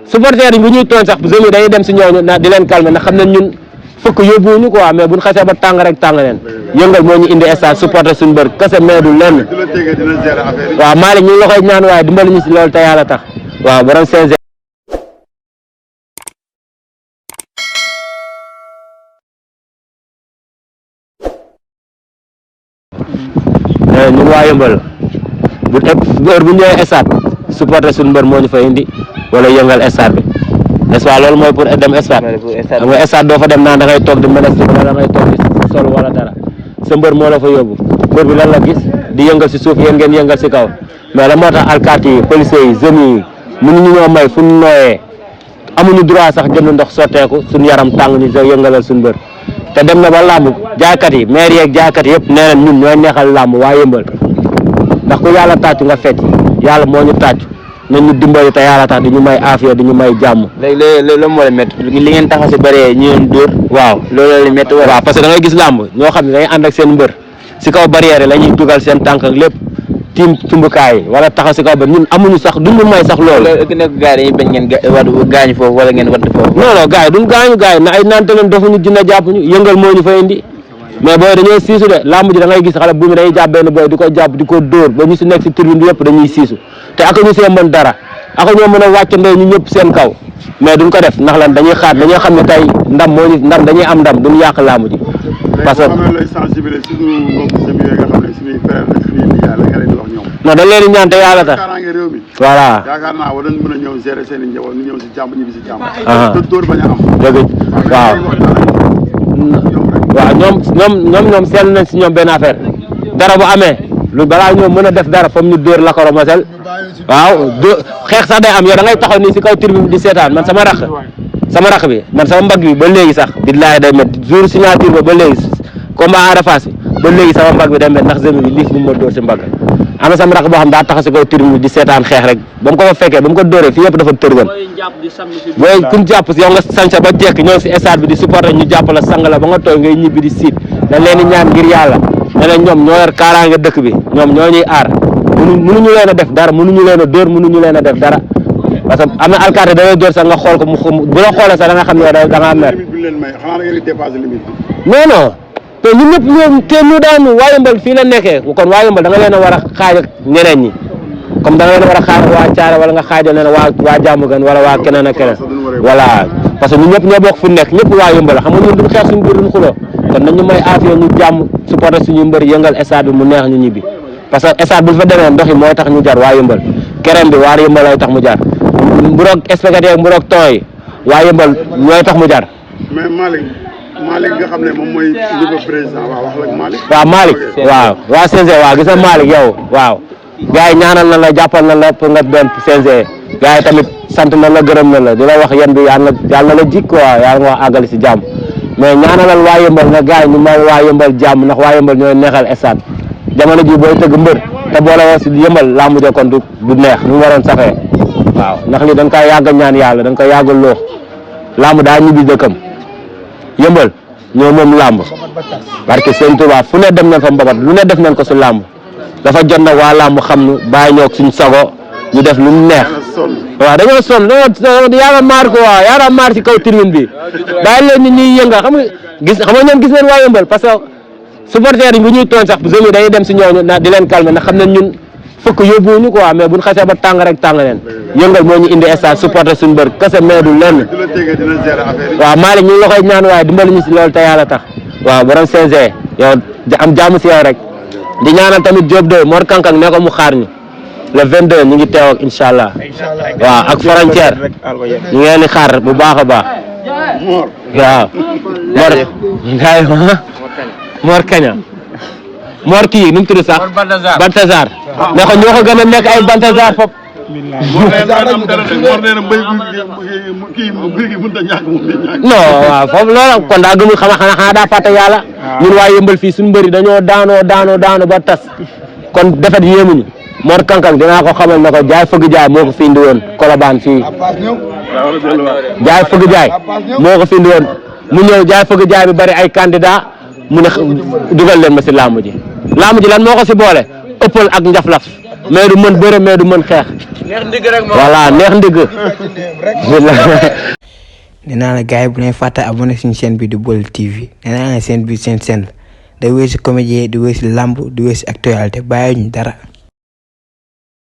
supporters yi bu ñuy tooñ sax jeunes yi dañuy dem si ñooñu di leen calmer ndax xam nañ ñun fukk yóbbuwuñu quoi mais buñ xasee ba tàng rek tàng leen yëngal moo ñu indi stade supporter suñu mbër kese mais du lenn waaw Malick ñu ngi la koy ñaan waaye dimbali ñu si loolu te yàlla tax waaw borom CNG ñun waa Yeumbeul bu ñëwee stade supporter suñu mbër moo ñu fa indi wala yëngal stade bi n'est-ce pas loolu mooy pour dem stade xam nga stade doo fa dem naan da ngay toog di menace wala da ngay toog di sol wala dara sa mbër moo la fa yóbbu mbër bi lan la gis di yëngal si suuf yéen ngeen yëngal si kaw mais la moo tax alkaati yi policiers yi jeunes yi mënuñu ñoo may fu ñu nooyee amuñu droit sax jënd ndox sotteeku suñu yaram tàng ñu sa yëngalal suñu mbër te dem na ba làmb jaaykat yi maire yeeg jaaykat yëpp nee nañ ñun ñooy neexal làmb waa Yeumbeul ndax ku yàlla tàccu nga fecc yàlla moo ñu tàccu nañ ñu dimbali te yàlla tax di ñu may aafiya di ñu may jàmm. léegi loolu moo la métti li ngeen tax a si bëree ñu leen dóor. waaw loolu la métti waaw parce que da ngay gis làmb ñoo xam ne dañuy ànd ak seen mbër si kaw barrière la ñuy dugal seen tànk ak lépp tiim tumbukaay yi wala taxaw si kaw ba ñun amuñu sax duñu may sax loolu. loolu nekk gars yi dañuy bañ ngeen gaañu foofu wala ngeen wadd foofu. non non gars yi duñ gaañu gars yi na ay naan leen dofuñu dina jàpp ñu yëngal moo ñu fa indi mais booy dañoo siisu de làmb ji da ngay gis xale bu mi dañuy jàpp benn booy di ko jàpp di ko dóor ba ñu si nekk si tribune bi yëpp dañuy siisu te ak ñu see mën dara ak ñoo mën a wàccandoo ñu ñëpp seen kaw mais duñ ko def ndax lan dañuy xaar dañoo xam ne tey ndam moo ñu ndam dañuy am ndam duñ yàq làmb ji parce que non dañ leen di ñaan te yàlla tax voilà yaakaar naa war nañ mën a ñëw gérer seen i njaboot ñu ñëw si jàmm ñibbi si jàmm te dóor bañ a am dëgg waaw ñoom seetlu nañ si ñoom benn affaire dara bu amee lu balaa ñoom mën a def dara foog ñu dóor la ko mosel waaw xeex sax day am yow da ngay taxaw nii si kaw tribune bi di seetaan man sama rakk bi man sama mbagg bi ba léegi sax billaahi day métti jour signature ba léegi combat Ada Fass bi ba léegi sama mbagg bi day métti ndax zemi bi liif bu ma dóor si mbagg am na sama rakk boo xam daa taxaw si kaw tribune bi di seetaan xeex rek ba mu ko fa fekkee ba mu ko dóoree fii yëpp dafa tërgan booy kum jàpp si yow nga sañsa ba jekk ñëw si stade bi di supporter ñu jàpp la sang la ba nga tooy ngay ñibbi di siit dañ leen di ñaan ngir yàlla ne leen ñoom ñoo yor kaaraange dëkk bi ñoom ñoo ñuy aar mënuñu leen a def dara mënuñu leen a dóor mënuñu leen a def dara parce que am na alkaati da ngay dóor sax nga xool ko bu la xoolee sax da nga xam ne da ngaa mer non te ñun ñëpp ñoom te ñu daanu waa Yeumbeul fii la nekkee kon waa Yeumbeul da nga leen a war a xaaj ak ñeneen ñi comme da nga leen a war a xaaj waa Thiaré wala nga xaajal leen waa Diamaguène wala waa keneen ak keneen voilà parce que ñun ñëpp ñoo bokk fu nekk ñëpp waa Yeumbeul xam nga ñun duñ xeex suñu biir duñ xuloo kon nañu may aafiya ñu jàmm supporter suñu mbër yëngal stade bi mu neex ñu ñibbi parce que stade bu fa demee ndox yi mooy tax ñu jar waa Yeumbeul kerem bi waa Yeumbeul lay tax mu jar mburoog spaghetti ak mburoog ton yi waa Yeumbeul ñooy tax mu jar mais Malick nga xam ne moom mooy niveau président wax la Malick. waaw Malick waaw waa CNG waaw gis nga Malick yow waaw gars yi ñaanal na la jàppal na la pour nga doon CNG gars yi tamit sant na la gërëm na la di la wax yan bi yàlla na la jik quoi yàlla nga wax àggali si jàmm mais ñaanalal waa Yeumbeul na gars yi ñu may waa Yeumbeul jàmm ndax waa Yeumbeul ñooy neexal stade jamono ji booy tëgg mbër te boole woo si Yeumbeul làmb ja kon du neex ñu waroon safee waaw ndax li dañ koy yàgg ñaan yàlla dañ koy yàgg loox làmb daa ñibbi dëkkam Yeumbeul ñoo moom làmb parce que Sëñ Tuubaa fu ne dem nañ fa mbabat lu ne def nañ ko si làmb dafa jot nag waa làmb xam nu bàyyi ñoog suñ sago ñu def lu neex waaw dañoo sonn yaara maar ko waaw yaara maar si kaw tribune bi bàyyi leen ni ñuy yënga xam nga ñoom gis nañ waa Yeumbeul parce que supporters yi bu ñuy tooñ sax jeunes yi dañuy dem si ñooñu di leen calmer ndax xam nañ ñun fukk yóbbuwuñu quoi mais buñ xasee ba tàng rek tàng leen yëngal moo ñu indi stade supporter suñu mbër kese mais du lenn waaw Malick ñu ngi la koy ñaan waaye dimbali ñu si loolu te yàlla tax waaw borom CNG yow am jàmm si yow rek di ñaanal tamit Diop de Mor Kankang ne ko mu xaar ñu le 22 ñu ngi teew ak incha allah waaw ak frontière ñu ngeen di xaar bu baax a baax waaw Mor Kaña Mor kii nu mu tudd sax Baltazar ne ko ñoo ko gën a nekk ay Baltazar fop non waaw foofu loolu kon daa gëmul xanaa daa fàtte yàlla ñun waa Yeumbeul fii suñu mbëri dañoo daanoo ba tas kon defet yéemuñu Mor Kankang dinaa ko xamal ne ko jaay fëgg jaay moo ko fi indi woon Colobane fii jaay fëgg jaay moo ko fi indi woon mu ñëw jaay fëgg jaay bi bari ay candidat mu ne dugal leen ma si làmb ji lan moo ko si boole ëppal ak njaflaf mais du mën bëre mais du mën xeex voilà neex ndigg. nee naa la gars yi bu leen fàtte abonné suñu chaîne bi di Baol TV nee naa la seen bi seen day weesu comédien di weesu lamb di weesu actualité bàyyi ñu dara.